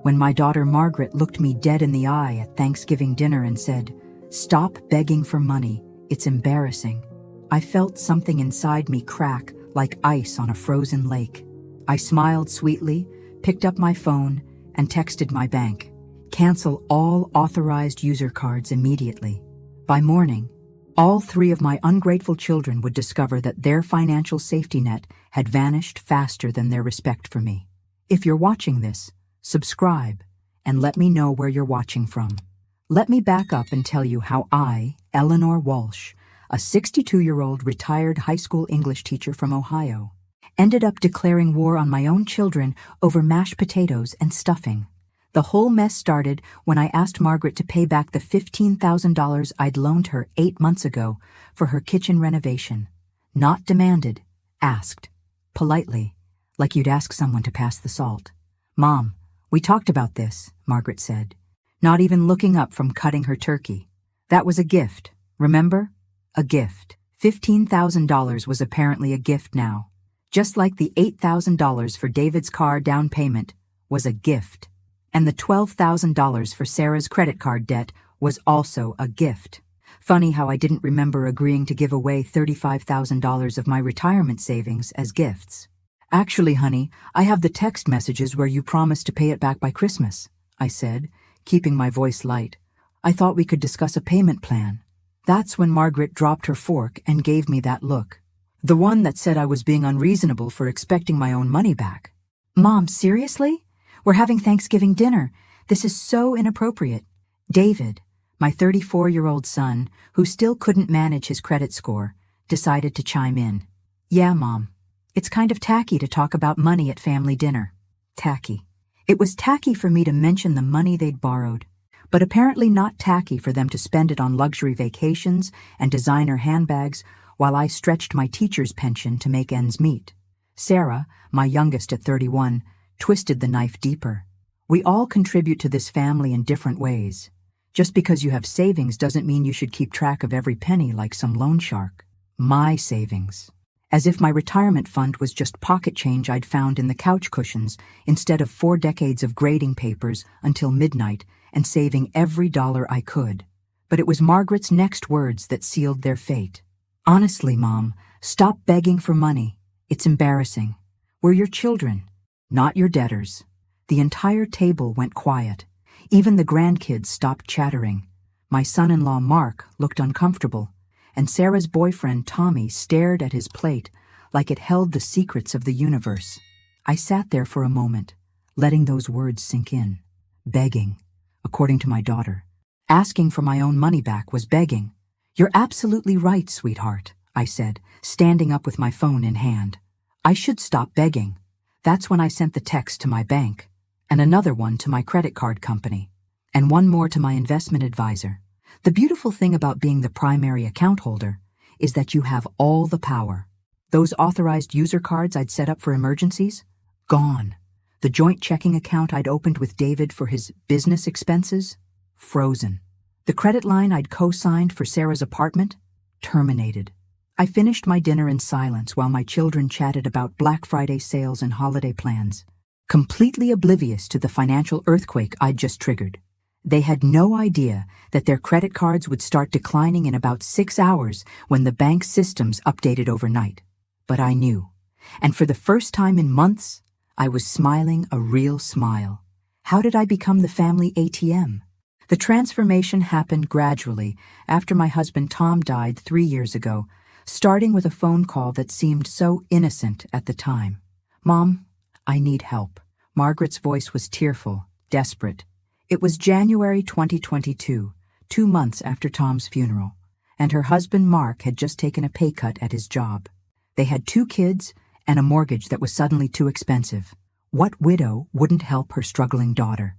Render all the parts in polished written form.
when my daughter Margaret looked me dead in the eye at Thanksgiving dinner and said, "Stop begging for money, it's embarrassing," I felt something inside me crack like ice on a frozen lake. I smiled sweetly, picked up my phone, and texted my bank, "Cancel all authorized user cards immediately." By morning, all 3 of my ungrateful children would discover that their financial safety net had vanished faster than their respect for me. If you're watching this, subscribe and let me know where you're watching from. Let me back up and tell you how I, Eleanor Walsh, a 62-year-old retired high school English teacher from Ohio, ended up declaring war on my own children over mashed potatoes and stuffing. The whole mess started when I asked Margaret to pay back the $15,000 I'd loaned her 8 months ago for her kitchen renovation. Not demanded, asked. Politely, like you'd ask someone to pass the salt. "Mom, we talked about this," Margaret said, not even looking up from cutting her turkey. "That was a gift, remember? A gift." $15,000 was apparently a gift now. Just like the $8,000 for David's car down payment was a gift. And the $12,000 for Sarah's credit card debt was also a gift. Funny how I didn't remember agreeing to give away $35,000 of my retirement savings as gifts. "Actually, honey, I have the text messages where you promised to pay it back by Christmas," I said, keeping my voice light. "I thought we could discuss a payment plan." That's when Margaret dropped her fork and gave me that look. The one that said I was being unreasonable for expecting my own money back. "Mom, seriously? We're having Thanksgiving dinner. This is so inappropriate." David, my 34-year-old son, who still couldn't manage his credit score, decided to chime in. "Yeah, Mom. It's kind of tacky to talk about money at family dinner." Tacky. It was tacky for me to mention the money they'd borrowed, but apparently not tacky for them to spend it on luxury vacations and designer handbags while I stretched my teacher's pension to make ends meet. Sarah, my youngest at 31, twisted the knife deeper. "We all contribute to this family in different ways. Just because you have savings doesn't mean you should keep track of every penny like some loan shark." My savings. As if my retirement fund was just pocket change I'd found in the couch cushions instead of 4 decades of grading papers until midnight and saving every dollar I could. But it was Margaret's next words that sealed their fate. "Honestly, Mom, stop begging for money. It's embarrassing. We're your children, not your debtors." The entire table went quiet. Even the grandkids stopped chattering. My son-in-law Mark looked uncomfortable, and Sarah's boyfriend Tommy stared at his plate like it held the secrets of the universe. I sat there for a moment, letting those words sink in. Begging, according to my daughter. Asking for my own money back was begging. "You're absolutely right, sweetheart," I said, standing up with my phone in hand. "I should stop begging." That's when I sent the text to my bank, and another one to my credit card company, and one more to my investment advisor. The beautiful thing about being the primary account holder is that you have all the power. Those authorized user cards I'd set up for emergencies? Gone. The joint checking account I'd opened with David for his business expenses? Frozen. The credit line I'd co-signed for Sarah's apartment? Terminated. I finished my dinner in silence while my children chatted about Black Friday sales and holiday plans, completely oblivious to the financial earthquake I'd just triggered. They had no idea that their credit cards would start declining in about 6 hours when the bank's systems updated overnight. But I knew. And for the first time in months, I was smiling a real smile. How did I become the family ATM? The transformation happened gradually after my husband Tom died 3 years ago, starting with a phone call that seemed so innocent at the time. "Mom, I need help." Margaret's voice was tearful, desperate. It was January 2022, 2 months after Tom's funeral, and her husband Mark had just taken a pay cut at his job. They had 2 kids and a mortgage that was suddenly too expensive. What widow wouldn't help her struggling daughter?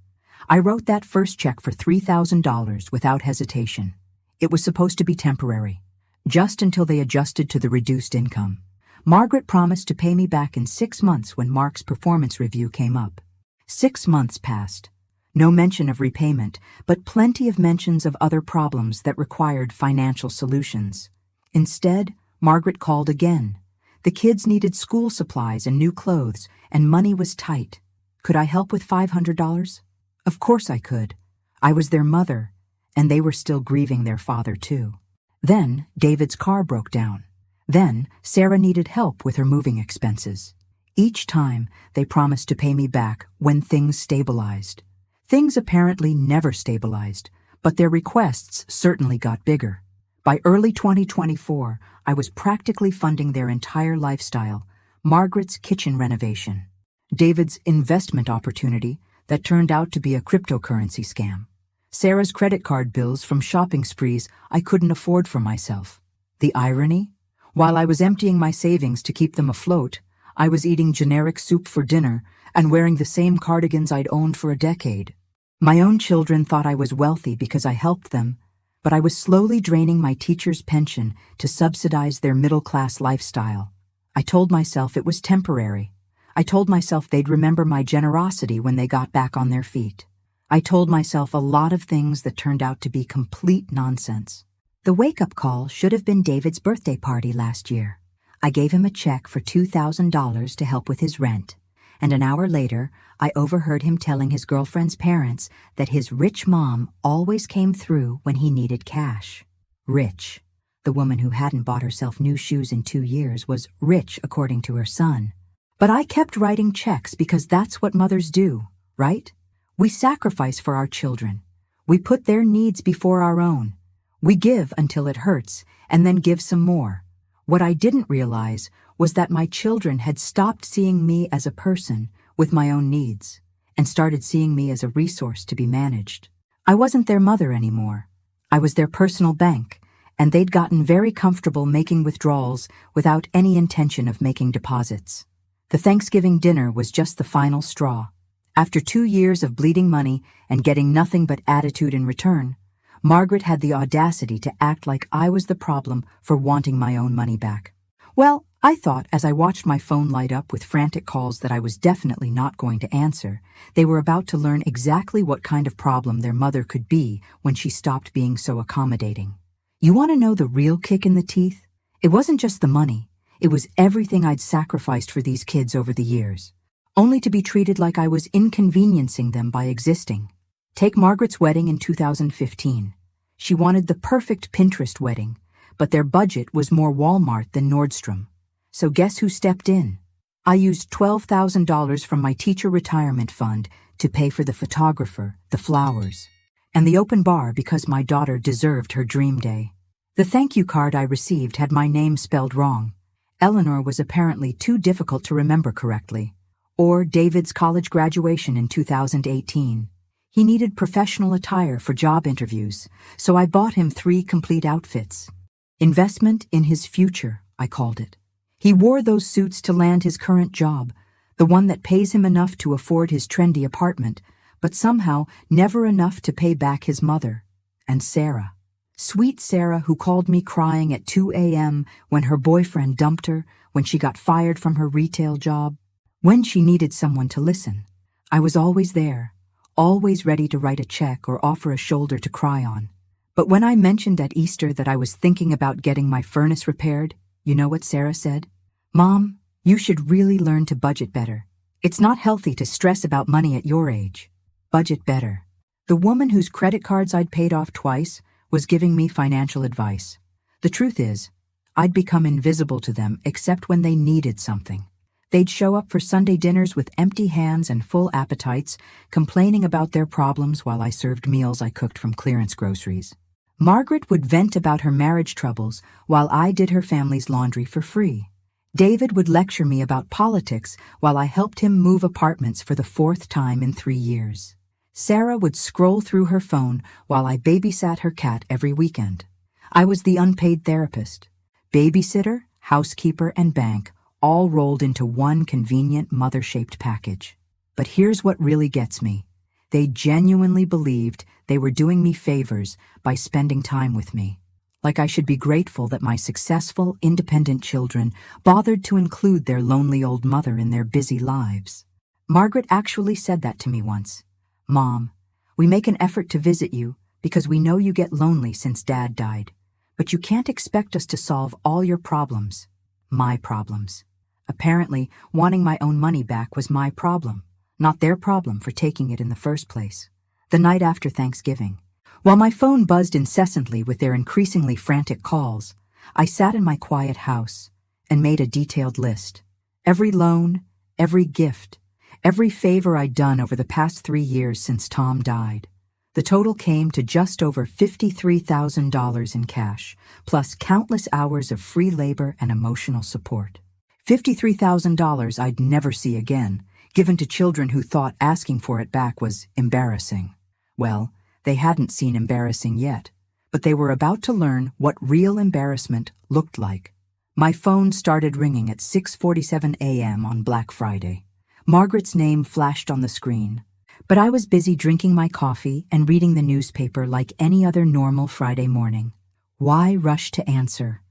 I wrote that first check for $3,000 without hesitation. It was supposed to be temporary, just until they adjusted to the reduced income. Margaret promised to pay me back in 6 months when Mark's performance review came up. 6 months passed. No mention of repayment, but plenty of mentions of other problems that required financial solutions. Instead, Margaret called again. The kids needed school supplies and new clothes, and money was tight. Could I help with $500? Of course I could. I was their mother, and they were still grieving their father too. Then David's car broke down. Then Sarah needed help with her moving expenses. Each time they promised to pay me back when things stabilized. Things apparently never stabilized, but their requests certainly got bigger. By early 2024, I was practically funding their entire lifestyle, Margaret's kitchen renovation, David's investment opportunity that turned out to be a cryptocurrency scam, Sarah's credit card bills from shopping sprees I couldn't afford for myself. The irony? While I was emptying my savings to keep them afloat, I was eating generic soup for dinner and wearing the same cardigans I'd owned for a decade. My own children thought I was wealthy because I helped them, but I was slowly draining my teacher's pension to subsidize their middle-class lifestyle. I told myself it was temporary. I told myself they'd remember my generosity when they got back on their feet. I told myself a lot of things that turned out to be complete nonsense. The wake-up call should have been David's birthday party last year. I gave him a check for $2,000 to help with his rent, and an hour later, I overheard him telling his girlfriend's parents that his rich mom always came through when he needed cash. Rich. The woman who hadn't bought herself new shoes in 2 years was rich according to her son. But I kept writing checks because that's what mothers do, right? We sacrifice for our children. We put their needs before our own. We give until it hurts, and then give some more. What I didn't realize was that my children had stopped seeing me as a person with my own needs, and started seeing me as a resource to be managed. I wasn't their mother anymore. I was their personal bank, and they'd gotten very comfortable making withdrawals without any intention of making deposits. The Thanksgiving dinner was just the final straw. After 2 years of bleeding money and getting nothing but attitude in return, Margaret had the audacity to act like I was the problem for wanting my own money back. Well, I thought as I watched my phone light up with frantic calls that I was definitely not going to answer, they were about to learn exactly what kind of problem their mother could be when she stopped being so accommodating. You want to know the real kick in the teeth? It wasn't just the money. It was everything I'd sacrificed for these kids over the years, only to be treated like I was inconveniencing them by existing. Take Margaret's wedding in 2015. She wanted the perfect Pinterest wedding, but their budget was more Walmart than Nordstrom. So guess who stepped in? I used $12,000 from my teacher retirement fund to pay for the photographer, the flowers, and the open bar because my daughter deserved her dream day. The thank you card I received had my name spelled wrong. Eleanor was apparently too difficult to remember correctly. Or David's college graduation in 2018. He needed professional attire for job interviews, so I bought him 3 complete outfits. Investment in his future, I called it. He wore those suits to land his current job, the one that pays him enough to afford his trendy apartment, but somehow never enough to pay back his mother. And Sarah. Sweet Sarah, who called me crying at 2 a.m. when her boyfriend dumped her, when she got fired from her retail job. When she needed someone to listen, I was always there, always ready to write a check or offer a shoulder to cry on. But when I mentioned at Easter that I was thinking about getting my furnace repaired, you know what Sarah said? Mom, you should really learn to budget better. It's not healthy to stress about money at your age. Budget better. The woman whose credit cards I'd paid off twice was giving me financial advice. The truth is, I'd become invisible to them except when they needed something. They'd show up for Sunday dinners with empty hands and full appetites, complaining about their problems while I served meals I cooked from clearance groceries. Margaret would vent about her marriage troubles while I did her family's laundry for free. David would lecture me about politics while I helped him move apartments for the 4th time in 3 years. Sarah would scroll through her phone while I babysat her cat every weekend. I was the unpaid therapist. Babysitter, housekeeper, and bank all rolled into one convenient mother-shaped package. But here's what really gets me. They genuinely believed they were doing me favors by spending time with me. Like I should be grateful that my successful, independent children bothered to include their lonely old mother in their busy lives. Margaret actually said that to me once. Mom, we make an effort to visit you because we know you get lonely since Dad died, but you can't expect us to solve all your problems. My problems. Apparently, wanting my own money back was my problem, not their problem for taking it in the first place. the night after Thanksgiving. While my phone buzzed incessantly with their increasingly frantic calls, I sat in my quiet house and made a detailed list. Every loan, every gift, every favor I'd done over the past 3 years since Tom died. The total came to just over $53,000 in cash, plus countless hours of free labor and emotional support. $53,000 I'd never see again, given to children who thought asking for it back was embarrassing. Well, they hadn't seen embarrassing yet, but they were about to learn what real embarrassment looked like. My phone started ringing at 6:47 a.m. on Black Friday. Margaret's name flashed on the screen, but I was busy drinking my coffee and reading the newspaper like any other normal Friday morning. Why rush to answer?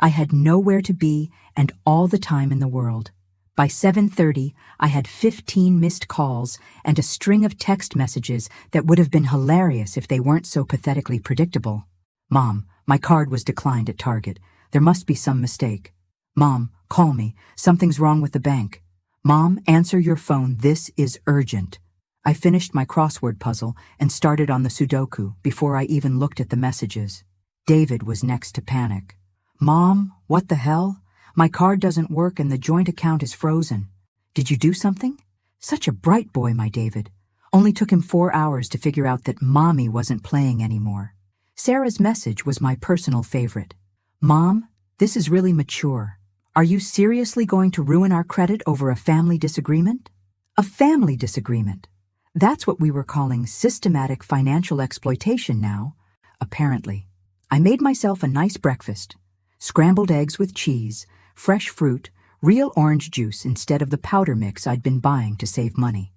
I had nowhere to be and all the time in the world. By 7:30, I had 15 missed calls and a string of text messages that would have been hilarious if they weren't so pathetically predictable. Mom, my card was declined at Target. There must be some mistake. Mom, call me. Something's wrong with the bank. Mom, answer your phone. This is urgent. I finished my crossword puzzle and started on the Sudoku before I even looked at the messages. David was next to panic. Mom, what the hell? My card doesn't work and the joint account is frozen. Did you do something? Such a bright boy, my David. Only took him 4 hours to figure out that Mommy wasn't playing anymore. Sarah's message was my personal favorite. Mom, this is really mature. Are you seriously going to ruin our credit over a family disagreement? A family disagreement. That's what we were calling systematic financial exploitation now, apparently. I made myself a nice breakfast. Scrambled eggs with cheese, fresh fruit, real orange juice instead of the powder mix I'd been buying to save money.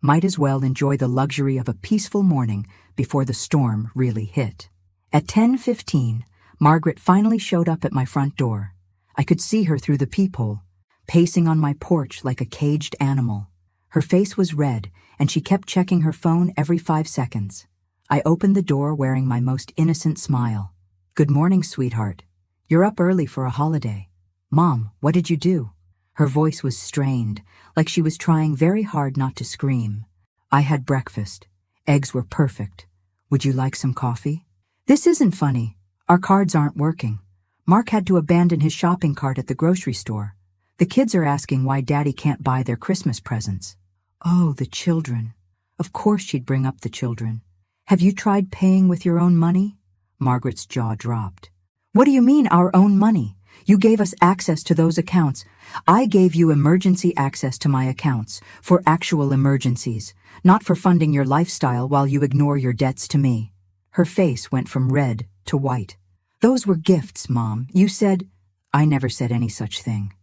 Might as well enjoy the luxury of a peaceful morning before the storm really hit. At 10:15, Margaret finally showed up at my front door. I could see her through the peephole, pacing on my porch like a caged animal. Her face was red, and she kept checking her phone every 5 seconds. I opened the door wearing my most innocent smile. Good morning, sweetheart. You're up early for a holiday. Mom, what did you do? Her voice was strained, like she was trying very hard not to scream. I had breakfast. Eggs were perfect. Would you like some coffee? This isn't funny. Our cards aren't working. Mark had to abandon his shopping cart at the grocery store. The kids are asking why Daddy can't buy their Christmas presents. Oh, the children. Of course she'd bring up the children. Have you tried paying with your own money? Margaret's jaw dropped. What do you mean, our own money? You gave us access to those accounts. I gave you emergency access to my accounts for actual emergencies, not for funding your lifestyle while you ignore your debts to me. Her face went from red to white. Those were gifts, Mom. You said... I never said any such thing.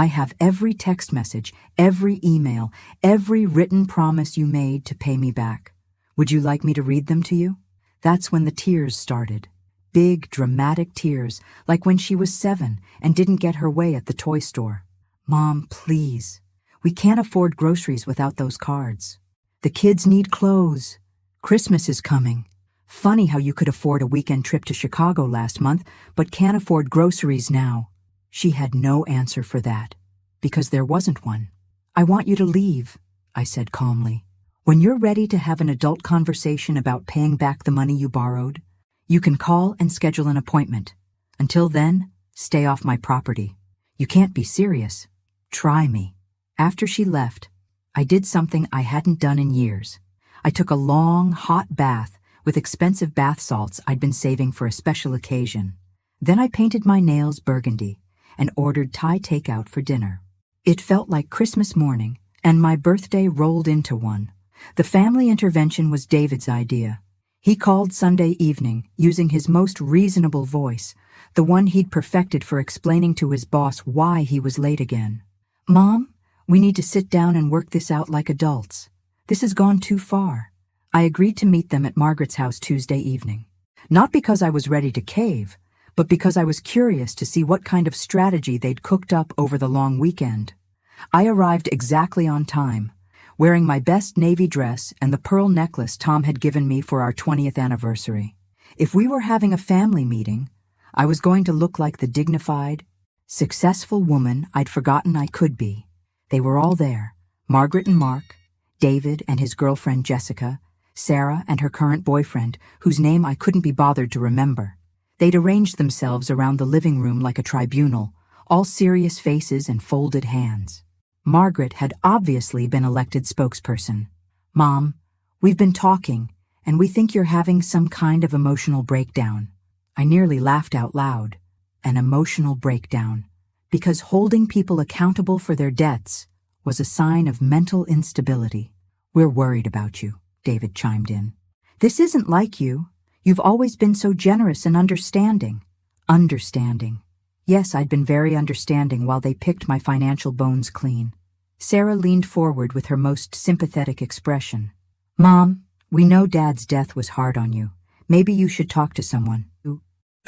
I have every text message, every email, every written promise you made to pay me back. Would you like me to read them to you? That's when the tears started. Big, dramatic tears, like when she was 7 and didn't get her way at the toy store. Mom, please. We can't afford groceries without those cards. The kids need clothes. Christmas is coming. Funny how you could afford a weekend trip to Chicago last month, but can't afford groceries now. She had no answer for that, because there wasn't one. I want you to leave, I said calmly. When you're ready to have an adult conversation about paying back the money you borrowed, you can call and schedule an appointment. Until then, stay off my property. You can't be serious. Try me. After she left, I did something I hadn't done in years. I took a long, hot bath with expensive bath salts I'd been saving for a special occasion. Then I painted my nails burgundy and ordered Thai takeout for dinner. It felt like Christmas morning, and my birthday rolled into one. The family intervention was David's idea. He called Sunday evening, using his most reasonable voice, the one he'd perfected for explaining to his boss why he was late again. Mom, we need to sit down and work this out like adults. This has gone too far. I agreed to meet them at Margaret's house Tuesday evening. Not because I was ready to cave, but because I was curious to see what kind of strategy they'd cooked up over the long weekend. I arrived exactly on time, wearing my best navy dress and the pearl necklace Tom had given me for our 20th anniversary. If we were having a family meeting, I was going to look like the dignified, successful woman I'd forgotten I could be. They were all there, Margaret and Mark, David and his girlfriend Jessica, Sarah and her current boyfriend, whose name I couldn't be bothered to remember. They'd arranged themselves around the living room like a tribunal, all serious faces and folded hands. Margaret had obviously been elected spokesperson. "Mom, we've been talking, and we think you're having some kind of emotional breakdown." I nearly laughed out loud. An emotional breakdown. Because holding people accountable for their debts was a sign of mental instability. "We're worried about you," David chimed in. "This isn't like you. You've always been so generous and understanding." Understanding. Yes, I'd been very understanding while they picked my financial bones clean. Sarah leaned forward with her most sympathetic expression. "Mom, we know Dad's death was hard on you. Maybe you should talk to someone.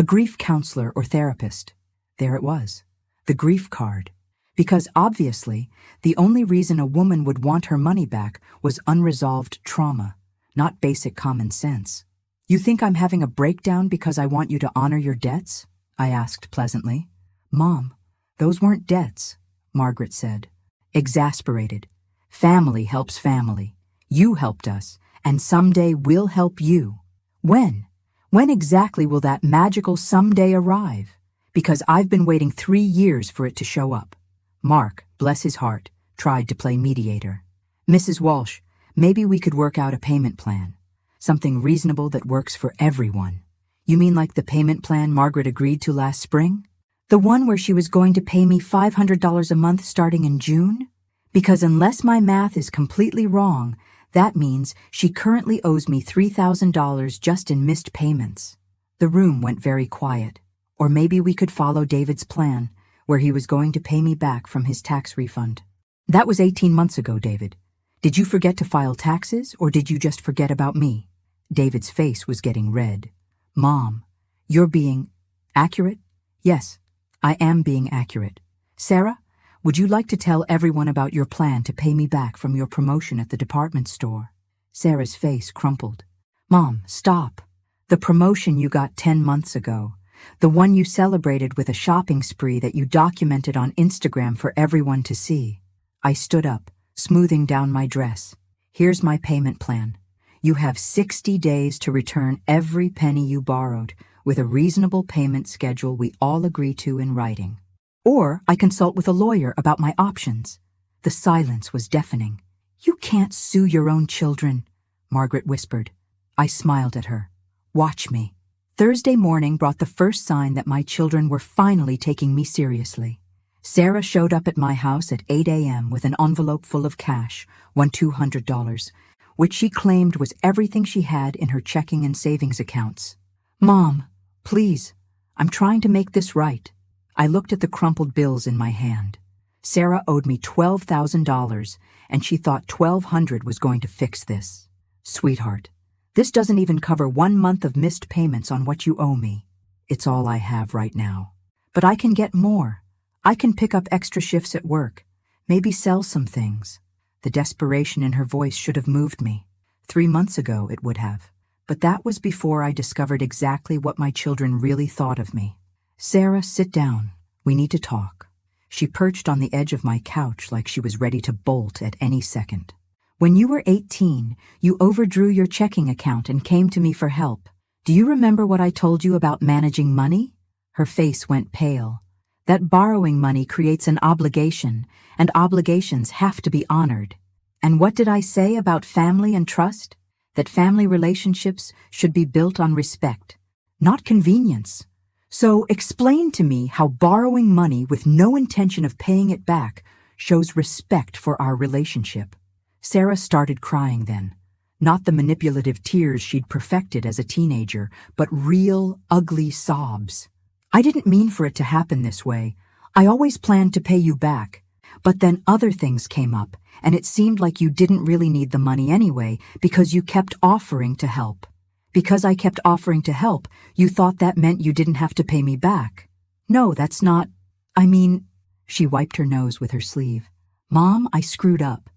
A grief counselor or therapist." There it was. The grief card. Because obviously, the only reason a woman would want her money back was unresolved trauma, not basic common sense. "You think I'm having a breakdown because I want you to honor your debts?" I asked pleasantly. "Mom, those weren't debts," Margaret said. Exasperated. "Family helps family. You helped us, and someday we'll help you." "When? When exactly will that magical someday arrive? Because I've been waiting 3 years for it to show up." Mark, bless his heart, tried to play mediator. "Mrs. Walsh, maybe we could work out a payment plan. Something reasonable that works for everyone." "You mean like the payment plan Margaret agreed to last spring? The one where she was going to pay me $500 a month starting in June? Because unless my math is completely wrong, that means she currently owes me $3,000 just in missed payments." The room went very quiet. "Or maybe we could follow David's plan, where he was going to pay me back from his tax refund." "That was 18 months ago, David. Did you forget to file taxes, or did you just forget about me?" David's face was getting red. "Mom, you're being accurate?" "Yes, I am being accurate. Sarah, would you like to tell everyone about your plan to pay me back from your promotion at the department store?" Sarah's face crumpled. "Mom, stop. The promotion you got 10 months ago. The one you celebrated with a shopping spree that you documented on Instagram for everyone to see." I stood up, smoothing down my dress. "Here's my payment plan. You have 60 days to return every penny you borrowed, with a reasonable payment schedule we all agree to in writing. Or I consult with a lawyer about my options." The silence was deafening. "You can't sue your own children," Margaret whispered. I smiled at her. "Watch me." Thursday morning brought the first sign that my children were finally taking me seriously. Sarah showed up at my house at 8 a.m. with an envelope full of cash, $200, which she claimed was everything she had in her checking and savings accounts. "Mom, please, I'm trying to make this right." I looked at the crumpled bills in my hand. Sarah owed me $12,000, and she thought $1,200 was going to fix this. "Sweetheart, this doesn't even cover 1 month of missed payments on what you owe me. It's all I have right now. But I can get more. I can pick up extra shifts at work, maybe sell some things." The desperation in her voice should have moved me. 3 months ago it would have. But that was before I discovered exactly what my children really thought of me. "Sarah, sit down. We need to talk." She perched on the edge of my couch like she was ready to bolt at any second. "When you were 18, you overdrew your checking account and came to me for help. Do you remember what I told you about managing money?" Her face went pale. "That borrowing money creates an obligation, and obligations have to be honored. And what did I say about family and trust? That family relationships should be built on respect, not convenience. So explain to me how borrowing money with no intention of paying it back shows respect for our relationship." Sarah started crying then. Not the manipulative tears she'd perfected as a teenager, but real, ugly sobs. "I didn't mean for it to happen this way. I always planned to pay you back. But then other things came up, and it seemed like you didn't really need the money anyway because you kept offering to help. Because I kept offering to help, you thought that meant you didn't have to pay me back. No, that's not... I mean..." She wiped her nose with her sleeve. "Mom, I screwed up.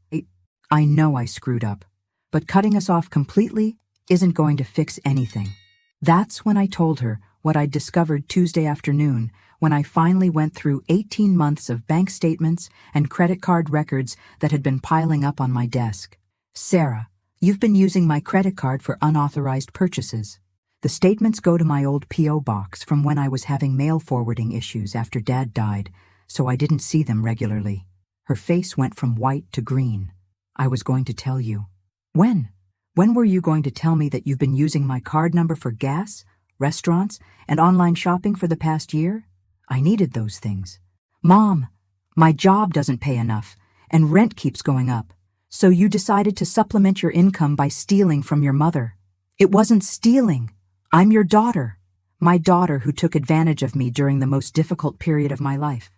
I know I screwed up. But cutting us off completely isn't going to fix anything." That's when I told her what I'd discovered Tuesday afternoon, when I finally went through 18 months of bank statements and credit card records that had been piling up on my desk. "Sarah, You've been using my credit card for unauthorized purchases. The statements go to my old P.O. box from when I was having mail forwarding issues after Dad died, so I didn't see them regularly. Her face went from white to green. I was going to tell you. When? When were you going to tell me that you've been using my card number for gas, restaurants, and online shopping for the past year? I needed those things. Mom, my job doesn't pay enough, and rent keeps going up. So you decided to supplement your income by stealing from your mother. It wasn't stealing. I'm your daughter. My daughter who took advantage of me during the most difficult period of my life.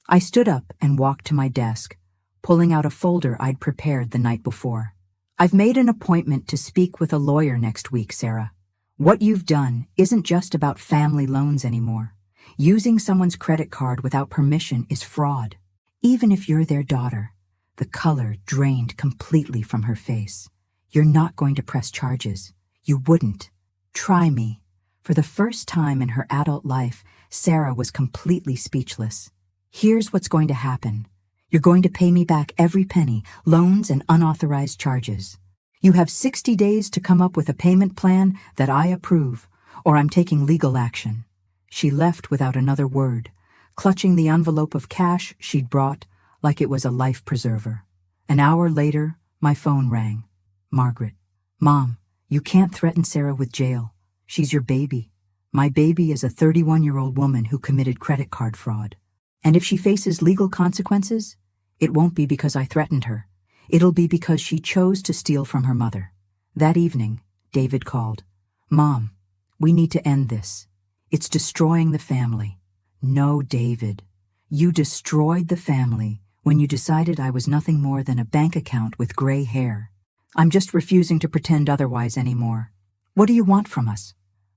I stood up and walked to my desk, pulling out a folder I'd prepared the night before. I've made an appointment to speak with a lawyer next week, Sarah. What you've done isn't just about family loans anymore. Using someone's credit card without permission is fraud. Even if you're their daughter. The color drained completely from her face. You're not going to press charges. You wouldn't. Try me. For the first time in her adult life, Sarah was completely speechless. Here's what's going to happen. You're going to pay me back every penny, loans and unauthorized charges. You have 60 days to come up with a payment plan that I approve, or I'm taking legal action. She left without another word, clutching the envelope of cash she'd brought like it was a life preserver. An hour later, my phone rang. Margaret. Mom, you can't threaten Sarah with jail. She's your baby. My baby is a 31-year-old woman who committed credit card fraud. And if she faces legal consequences, it won't be because I threatened her. It'll be because she chose to steal from her mother. That evening, David called. Mom, we need to end this. It's destroying the family. No, David. You destroyed the family when you decided I was nothing more than a bank account with gray hair. I'm just refusing to pretend otherwise anymore. What do you want from us?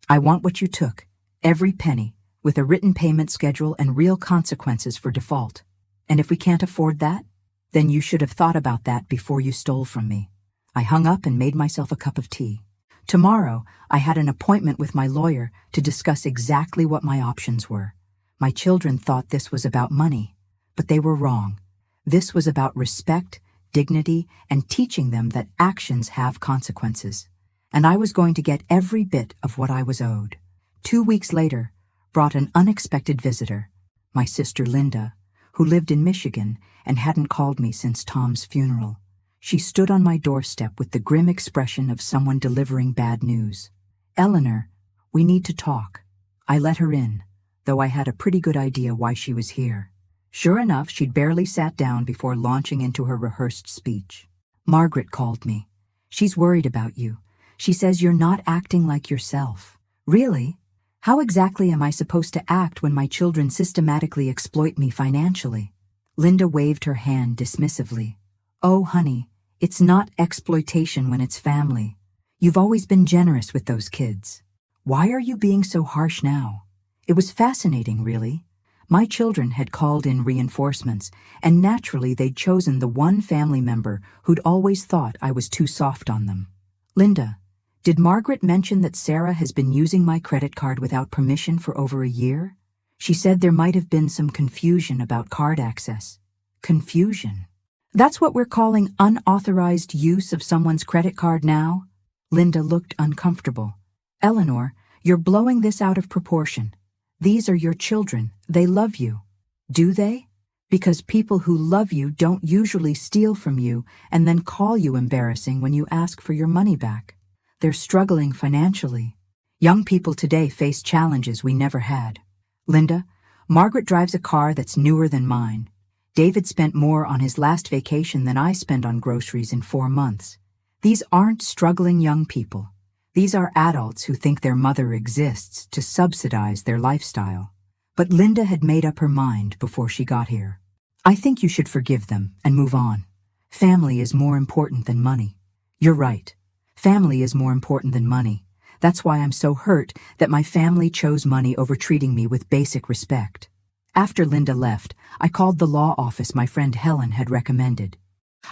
I want what you took, every penny, with a written payment schedule and real consequences for default. And if we can't afford that, then you should have thought about that before you stole from me. I hung up and made myself a cup of tea. Tomorrow, I had an appointment with my lawyer to discuss exactly what my options were. My children thought this was about money, but they were wrong. This was about respect, dignity, and teaching them that actions have consequences. And I was going to get every bit of what I was owed. 2 weeks later, brought an unexpected visitor, my sister Linda, who lived in Michigan and hadn't called me since Tom's funeral. She stood on my doorstep with the grim expression of someone delivering bad news. Eleanor, we need to talk. I let her in, though I had a pretty good idea why she was here. Sure enough, she'd barely sat down before launching into her rehearsed speech. Margaret called me. She's worried about you. She says you're not acting like yourself. Really? How exactly am I supposed to act when my children systematically exploit me financially? Linda waved her hand dismissively. Oh, honey, it's not exploitation when it's family. You've always been generous with those kids. Why are you being so harsh now? It was fascinating, really. My children had called in reinforcements, and naturally they'd chosen the one family member who'd always thought I was too soft on them. Linda, did Margaret mention that Sarah has been using my credit card without permission for over a year? She said there might have been some confusion about card access. Confusion? That's what we're calling unauthorized use of someone's credit card now? Linda looked uncomfortable. Eleanor, you're blowing this out of proportion. These are your children. They love you. Do they? Because people who love you don't usually steal from you and then call you embarrassing when you ask for your money back. They're struggling financially. Young people today face challenges we never had. Linda, Margaret drives a car that's newer than mine. David spent more on his last vacation than I spent on groceries in 4 months. These aren't struggling young people. These are adults who think their mother exists to subsidize their lifestyle. But Linda had made up her mind before she got here. I think you should forgive them and move on. Family is more important than money. You're right. Family is more important than money. That's why I'm so hurt that my family chose money over treating me with basic respect. After Linda left, I called the law office my friend Helen had recommended.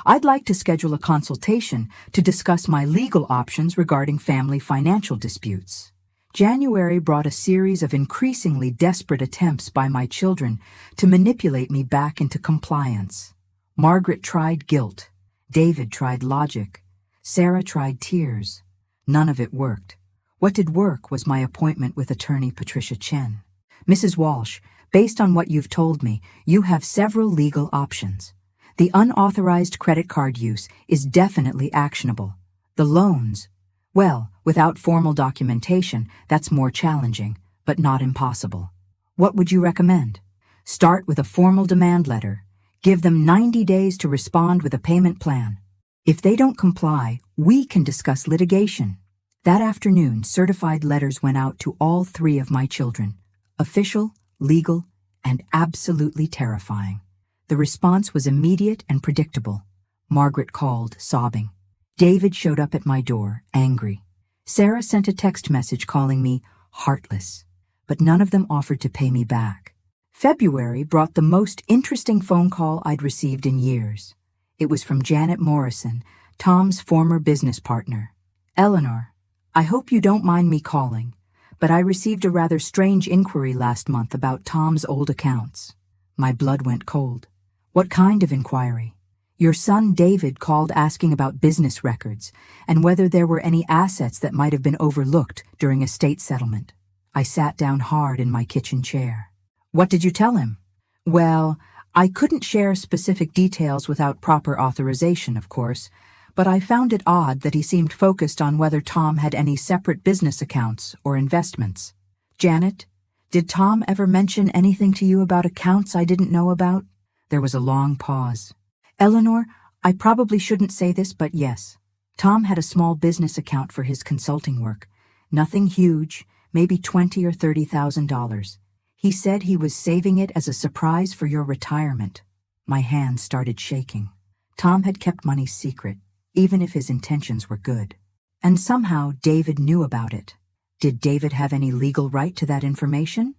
I'd like to schedule a consultation to discuss my legal options regarding family financial disputes. January brought a series of increasingly desperate attempts by my children to manipulate me back into compliance. Margaret tried guilt. David tried logic. Sarah tried tears. None of it worked. What did work was my appointment with attorney Patricia Chen. Mrs. Walsh, based on what you've told me, you have several legal options. The unauthorized credit card use is definitely actionable. The loans, well, without formal documentation, that's more challenging, but not impossible. What would you recommend? Start with a formal demand letter. Give them 90 days to respond with a payment plan. If they don't comply, we can discuss litigation. That afternoon, certified letters went out to all 3 of my children. Official, legal, and absolutely terrifying. The response was immediate and predictable. Margaret called, sobbing. David showed up at my door, angry. Sarah sent a text message calling me heartless, but none of them offered to pay me back. February brought the most interesting phone call I'd received in years. It was from Janet Morrison, Tom's former business partner. Eleanor, I hope you don't mind me calling, but I received a rather strange inquiry last month about Tom's old accounts. My blood went cold. What kind of inquiry? Your son David called asking about business records and whether there were any assets that might have been overlooked during estate settlement. I sat down hard in my kitchen chair. What did you tell him? Well, I couldn't share specific details without proper authorization, of course, but I found it odd that he seemed focused on whether Tom had any separate business accounts or investments. Janet, did Tom ever mention anything to you about accounts I didn't know about? There was a long pause. Eleanor, I probably shouldn't say this, but yes. Tom had a small business account for his consulting work. Nothing huge, maybe $20,000 or $30,000. He said he was saving it as a surprise for your retirement. My hands started shaking. Tom had kept money secret, even if his intentions were good. And somehow David knew about it. Did David have any legal right to that information?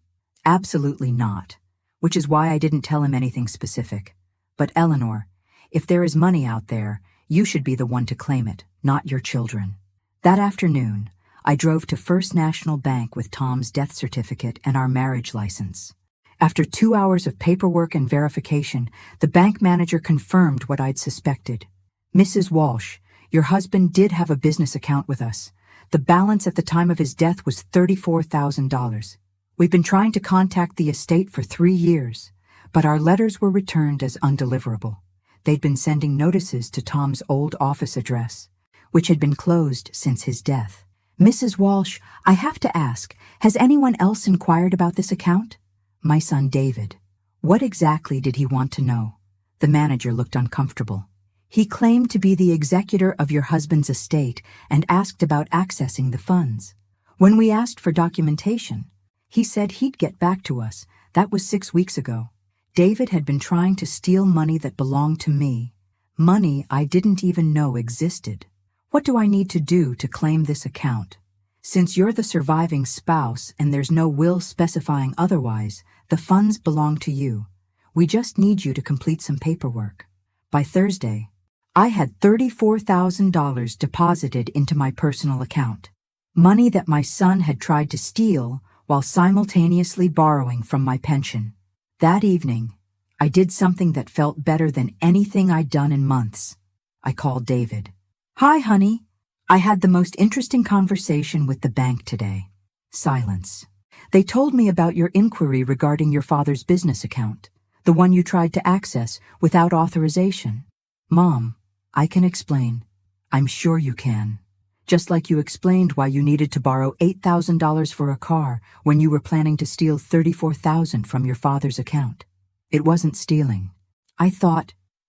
Absolutely not, which is why I didn't tell him anything specific. But Eleanor, if there is money out there, you should be the one to claim it, not your children. That afternoon, I drove to First National Bank with Tom's death certificate and our marriage license. After 2 hours of paperwork and verification, the bank manager confirmed what I'd suspected. Mrs. Walsh, your husband did have a business account with us. The balance at the time of his death was $34,000. We've been trying to contact the estate for 3 years, but our letters were returned as undeliverable. They'd been sending notices to Tom's old office address, which had been closed since his death. Mrs. Walsh, I have to ask, has anyone else inquired about this account? My son David. What exactly did he want to know? The manager looked uncomfortable. He claimed to be the executor of your husband's estate and asked about accessing the funds. When we asked for documentation, he said he'd get back to us. That was 6 weeks ago. David had been trying to steal money that belonged to me, money I didn't even know existed. What do I need to do to claim this account? Since you're the surviving spouse and there's no will specifying otherwise, the funds belong to you. We just need you to complete some paperwork. By Thursday, I had $34,000 deposited into my personal account. Money that my son had tried to steal while simultaneously borrowing from my pension. That evening, I did something that felt better than anything I'd done in months. I called David. Hi, honey. I had the most interesting conversation with the bank today. Silence. They told me about your inquiry regarding your father's business account, the one you tried to access without authorization. Mom, I can explain. I'm sure you can. Just like you explained why you needed to borrow $8,000 for a car when you were planning to steal $34,000 from your father's account. It wasn't stealing.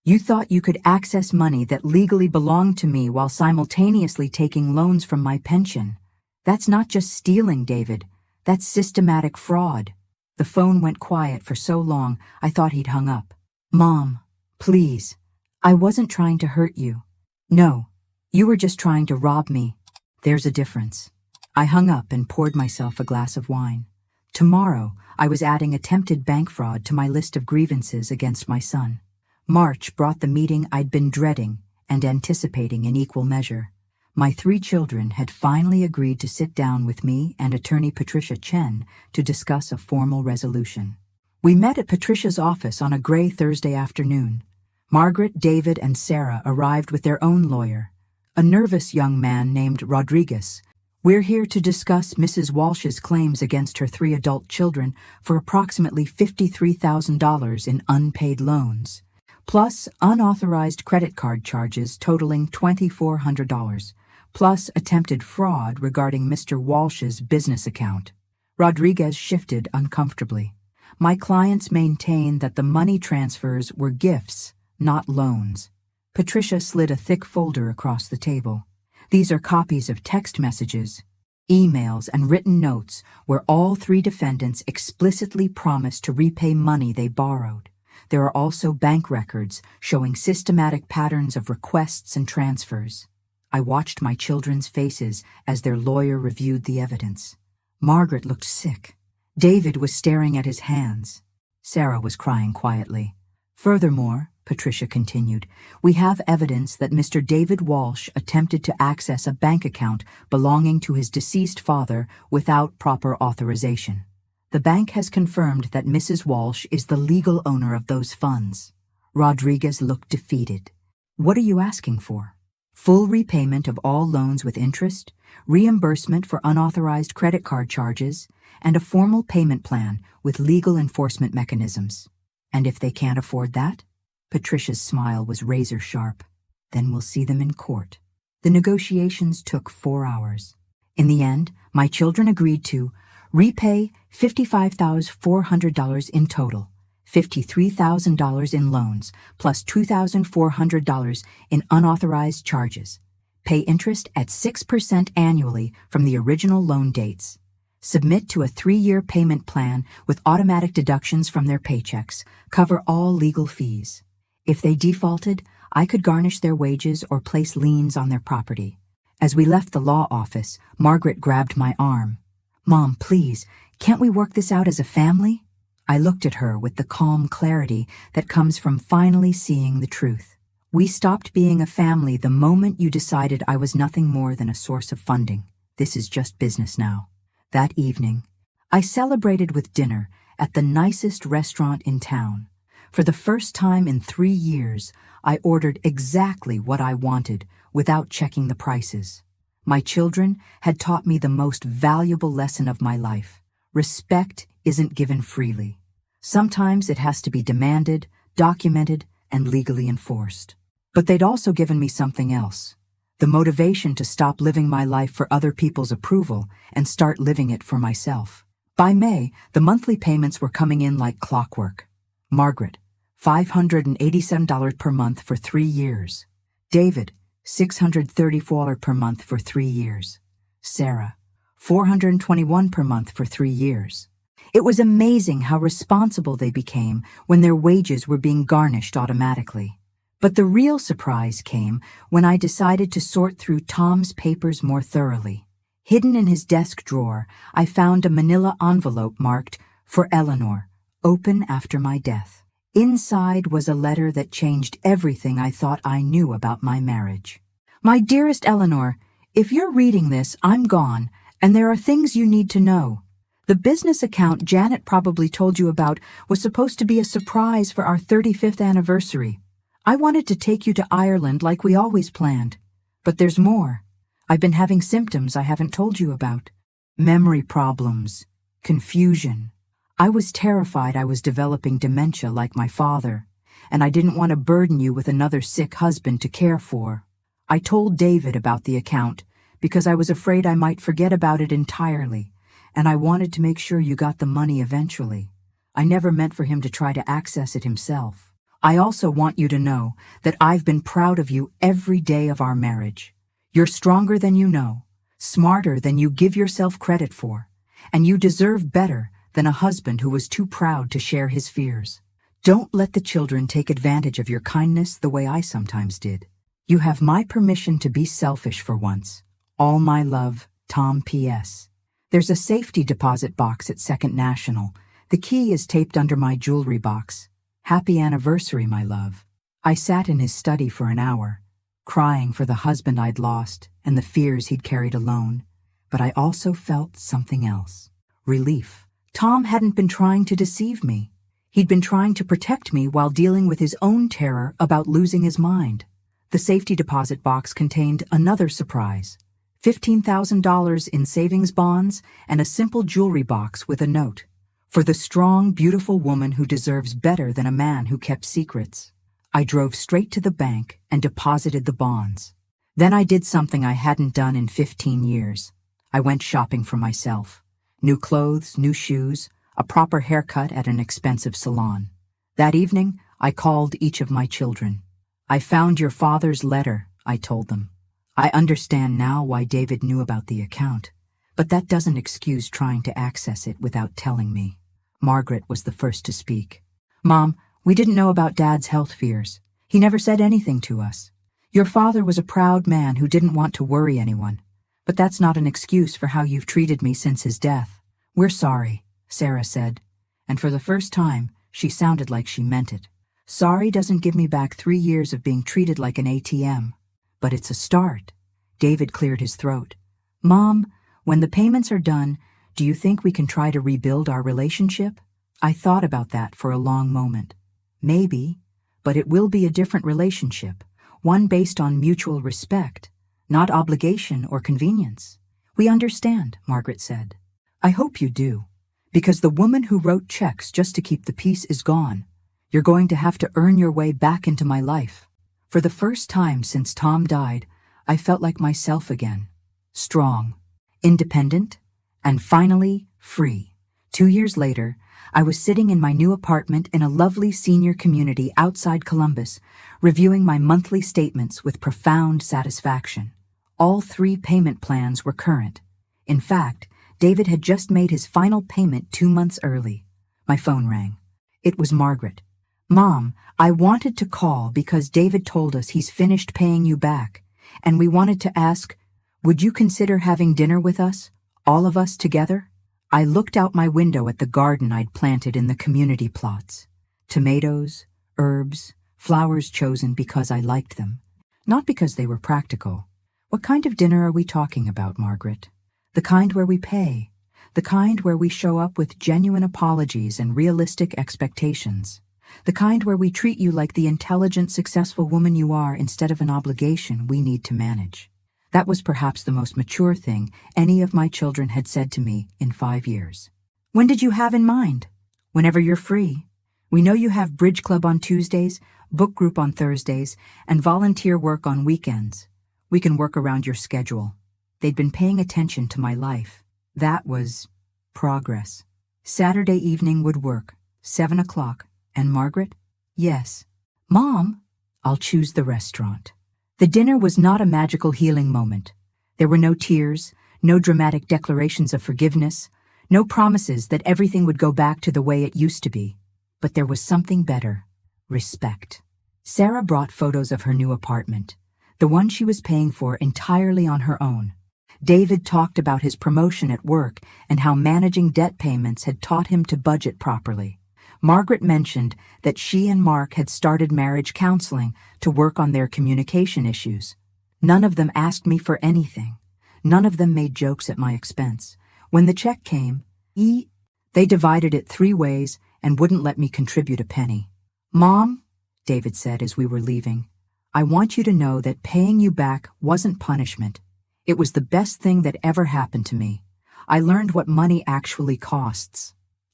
You thought you could access money that legally belonged to me while simultaneously taking loans from my pension. That's not just stealing, David. That's systematic fraud. The phone went quiet for so long, I thought he'd hung up. Mom, please. I wasn't trying to hurt you. No, you were just trying to rob me. There's a difference. I hung up and poured myself a glass of wine. Tomorrow, I was adding attempted bank fraud to my list of grievances against my son. March brought the meeting I'd been dreading and anticipating in equal measure. My 3 children had finally agreed to sit down with me and attorney Patricia Chen to discuss a formal resolution. We met at Patricia's office on a gray Thursday afternoon. Margaret, David, and Sarah arrived with their own lawyer, A nervous young man named Rodriguez. We're here to discuss Mrs. Walsh's claims against her 3 adult children for approximately $53,000 in unpaid loans, plus unauthorized credit card charges totaling $2,400, plus attempted fraud regarding Mr. Walsh's business account. Rodriguez shifted uncomfortably. My clients maintain that the money transfers were gifts, not loans. Patricia slid a thick folder across the table. These are copies of text messages, emails, and written notes where all 3 defendants explicitly promised to repay money they borrowed. There are also bank records showing systematic patterns of requests and transfers. I watched my children's faces as their lawyer reviewed the evidence. Margaret looked sick. David was staring at his hands. Sarah was crying quietly. Furthermore, Patricia continued, we have evidence that Mr. David Walsh attempted to access a bank account belonging to his deceased father without proper authorization. The bank has confirmed that Mrs. Walsh is the legal owner of those funds. Rodriguez looked defeated. What are you asking for? Full repayment of all loans with interest, reimbursement for unauthorized credit card charges, and a formal payment plan with legal enforcement mechanisms. And if they can't afford that? Patricia's smile was razor-sharp. Then we'll see them in court. The negotiations took 4 hours. In the end, my children agreed to repay $55,400 in total, $53,000 in loans, plus $2,400 in unauthorized charges. Pay interest at 6% annually from the original loan dates. Submit to a 3-year payment plan with automatic deductions from their paychecks. Cover all legal fees. If they defaulted, I could garnish their wages or place liens on their property. As we left the law office, Margaret grabbed my arm. Mom, please, can't we work this out as a family? I looked at her with the calm clarity that comes from finally seeing the truth. We stopped being a family the moment you decided I was nothing more than a source of funding. This is just business now. That evening, I celebrated with dinner at the nicest restaurant in town. For the first time in 3 years, I ordered exactly what I wanted without checking the prices. My children had taught me the most valuable lesson of my life. Respect isn't given freely. Sometimes it has to be demanded, documented, and legally enforced. But they'd also given me something else. The motivation to stop living my life for other people's approval and start living it for myself. By May, the monthly payments were coming in like clockwork. Margaret, $587 per month for 3 years. David, $634 per month for 3 years. Sarah, $421 per month for 3 years. It was amazing how responsible they became when their wages were being garnished automatically. But the real surprise came when I decided to sort through Tom's papers more thoroughly. Hidden in his desk drawer, I found a manila envelope marked, "For Eleanor, open after my death." Inside was a letter that changed everything I thought I knew about my marriage. My dearest Eleanor, if you're reading this, I'm gone, and there are things you need to know. The business account Janet probably told you about was supposed to be a surprise for our 35th anniversary. I wanted to take you to Ireland like we always planned. But there's more. I've been having symptoms I haven't told you about. Memory problems, confusion. I was terrified I was developing dementia like my father, and I didn't want to burden you with another sick husband to care for. I told David about the account because I was afraid I might forget about it entirely, and I wanted to make sure you got the money eventually. I never meant for him to try to access it himself. I also want you to know that I've been proud of you every day of our marriage. You're stronger than you know, smarter than you give yourself credit for, and you deserve better than a husband who was too proud to share his fears. Don't let the children take advantage of your kindness the way I sometimes did. You have my permission to be selfish for once. All my love, Tom P.S. There's a safety deposit box at Second National. The key is taped under my jewelry box. Happy anniversary, my love. I sat in his study for an hour, crying for the husband I'd lost and the fears he'd carried alone. But I also felt something else. Relief. Tom hadn't been trying to deceive me. He'd been trying to protect me while dealing with his own terror about losing his mind. The safety deposit box contained another surprise: $15,000 in savings bonds and a simple jewelry box with a note. For the strong, beautiful woman who deserves better than a man who kept secrets. I drove straight to the bank and deposited the bonds. Then I did something I hadn't done in 15 years. I went shopping for myself. New clothes, new shoes, a proper haircut at an expensive salon. That evening, I called each of my children. "I found your father's letter," I told them. "I understand now why David knew about the account, but that doesn't excuse trying to access it without telling me." Margaret was the first to speak. "Mom, we didn't know about Dad's health fears. He never said anything to us. Your father was a proud man who didn't want to worry anyone. But that's not an excuse for how you've treated me since his death." "We're sorry," Sarah said, and for the first time, she sounded like she meant it. "Sorry doesn't give me back 3 years of being treated like an ATM. But it's a start." David cleared his throat. "Mom, when the payments are done, do you think we can try to rebuild our relationship?" I thought about that for a long moment. Maybe, but it will be a different relationship, one based on mutual respect, not obligation or convenience. "We understand," Margaret said. "I hope you do, because the woman who wrote checks just to keep the peace is gone. You're going to have to earn your way back into my life." For the first time since Tom died, I felt like myself again. Strong, independent, and finally free. 2 years later, I was sitting in my new apartment in a lovely senior community outside Columbus, reviewing my monthly statements with profound satisfaction. All 3 payment plans were current. In fact, David had just made his final payment 2 months early. My phone rang. It was Margaret. "Mom, I wanted to call because David told us he's finished paying you back, and we wanted to ask, would you consider having dinner with us, all of us together?" I looked out my window at the garden I'd planted in the community plots. Tomatoes, herbs, flowers chosen because I liked them, not because they were practical. "What kind of dinner are we talking about, Margaret?" "The kind where we pay, the kind where we show up with genuine apologies and realistic expectations, the kind where we treat you like the intelligent, successful woman you are instead of an obligation we need to manage." That was perhaps the most mature thing any of my children had said to me in 5 years. "When did you have in mind?" "Whenever you're free. We know you have bridge club on Tuesdays, book group on Thursdays, and volunteer work on weekends. We can work around your schedule." They'd been paying attention to my life. That was progress. Saturday evening would work, 7 o'clock. "And Margaret?" "Yes." "Mom, I'll choose the restaurant." The dinner was not a magical healing moment. There were no tears, no dramatic declarations of forgiveness, no promises that everything would go back to the way it used to be. But there was something better: respect. Sarah brought photos of her new apartment, the one she was paying for entirely on her own. David talked about his promotion at work and how managing debt payments had taught him to budget properly. Margaret mentioned that she and Mark had started marriage counseling to work on their communication issues. None of them asked me for anything. None of them made jokes at my expense. When the check came, they divided it 3 ways and wouldn't let me contribute a penny. "Mom," David said as we were leaving, "I want you to know that paying you back wasn't punishment. It was the best thing that ever happened to me. I learned what money actually costs.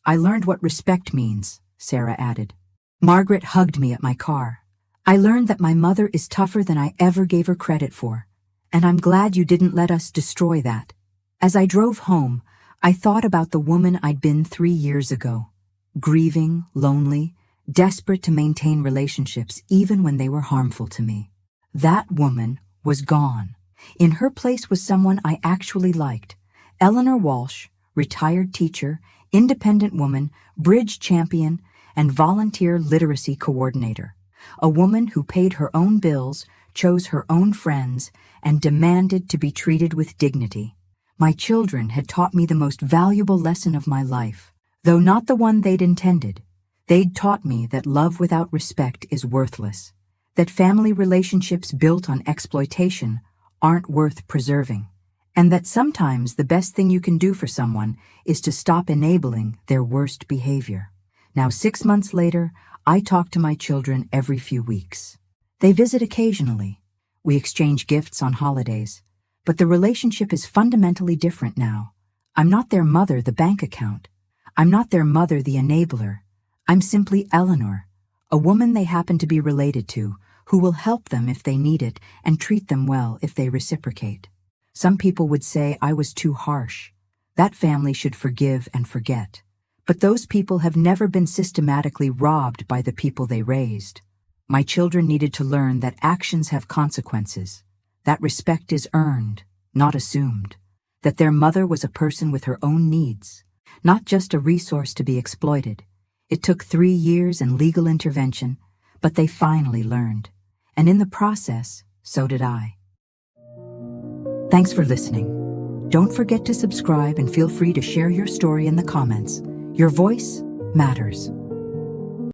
I learned what respect means," Sarah added. Margaret hugged me at my car. "I learned that my mother is tougher than I ever gave her credit for, and I'm glad you didn't let us destroy that." As I drove home, I thought about the woman I'd been 3 years ago, grieving, lonely, desperate to maintain relationships even when they were harmful to me. That woman was gone. In her place was someone I actually liked: Eleanor Walsh, retired teacher, independent woman, bridge champion, and volunteer literacy coordinator. A woman who paid her own bills, chose her own friends, and demanded to be treated with dignity. My children had taught me the most valuable lesson of my life, though not the one they'd intended. They'd taught me that love without respect is worthless, that family relationships built on exploitation aren't worth preserving, and that sometimes the best thing you can do for someone is to stop enabling their worst behavior. Now, 6 months later, I talk to my children every few weeks. They visit occasionally, We exchange gifts on holidays. But the relationship is fundamentally different now. I'm not their mother, the bank account. I'm not their mother, the enabler. I'm simply Eleanor, a woman they happen to be related to, who will help them if they need it and treat them well if they reciprocate. Some people would say I was too harsh. That family should forgive and forget. But those people have never been systematically robbed by the people they raised. My children needed to learn that actions have consequences, that respect is earned, not assumed, that their mother was a person with her own needs, not just a resource to be exploited. It took 3 years and legal intervention, but they finally learned. And in the process, so did I. Thanks for listening. Don't forget to subscribe and feel free to share your story in the comments. Your voice matters.